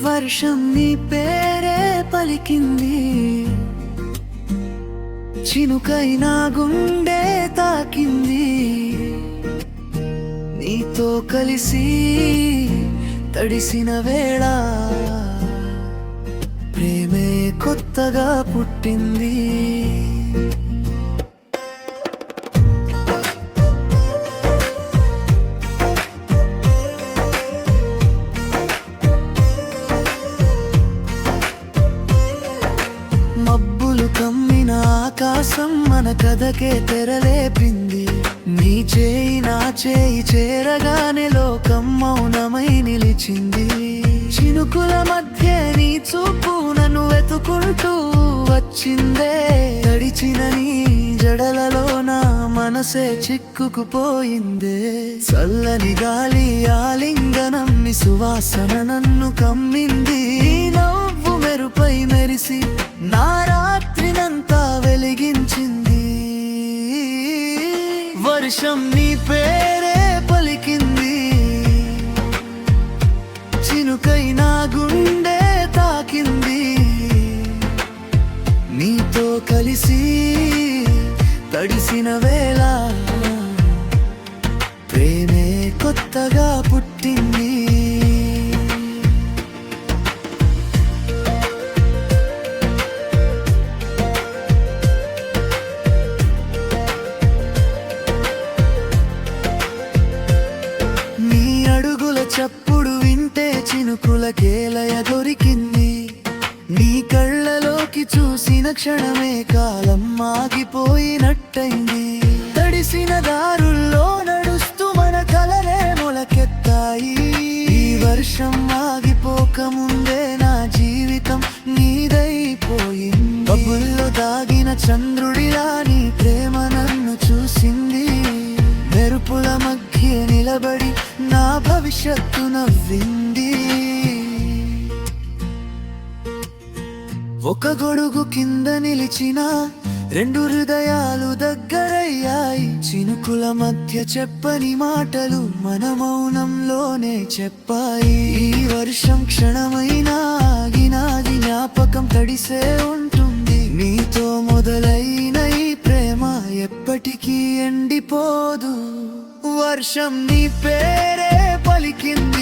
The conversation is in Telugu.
వర్షం నీ పేరే పలికింది, చినుకైనా గుండె తాకింది. నీతో కలిసి తడిసిన వేళ ప్రేమే కొత్తగా పుట్టింది. మబ్బులు కమ్మిన ఆకాశం మన కథకే తెరలేపింది. నీ చేయి నా చేయి చేరగానే లోకం మౌనమై నిలిచింది. చినుకుల మధ్య నీ చూపు నన్ను వెతుకుంటూ వచ్చిందే. తడిచిన నీ జడలలో నా మనసే చిక్కుకుపోయిందే. చల్లని గాలి ఆలింగనం నీ సువాసన నన్ను కమ్మింది. నవ్వు మెరుపై మెరిసి నా రాత్రినంతా వెలిగించింది. వర్షం నీ పేరే పలికింది, చినుకై నా గుండె తాకింది. నీతో కలిసి తడిసిన వేళ ప్రేమే కొత్తగా పుట్టింది. చప్పుడు వింటే చినుకుల కేలయ దొరికింది. నీ కళ్ళలోకి చూసిన క్షణమే కాలం ఆగిపోయినట్టయింది. తడిసిన దారుల్లో నడుస్తూ మన కలలే మొలకెత్తాయి. ఈ వర్షం ఆగిపోకముందే నా జీవితం నీదైపోయింది. బబుల్లో దాగిన చంద్రుడిలా నీ ప్రేమ నన్ను చూసింది. మెరుపుల మధ్య నిలబడి నా భవిష్యత్తు నవ్వింది. ఒక గొడుగు కింద నిలిచిన రెండు హృదయాలు దగ్గరయ్యాయి. చినుకుల మధ్య చెప్పని మాటలు మన మౌనంలోనే చెప్పాయి. ఈ వర్షం క్షణమైనా ఆగినాది జ్ఞాపకం తడిసే ఉంటుంది. నీతో మొదలైన ఈ ప్రేమ ఎప్పటికీ ఎండిపోదు. వర్షం నీ పేరే పలికింది,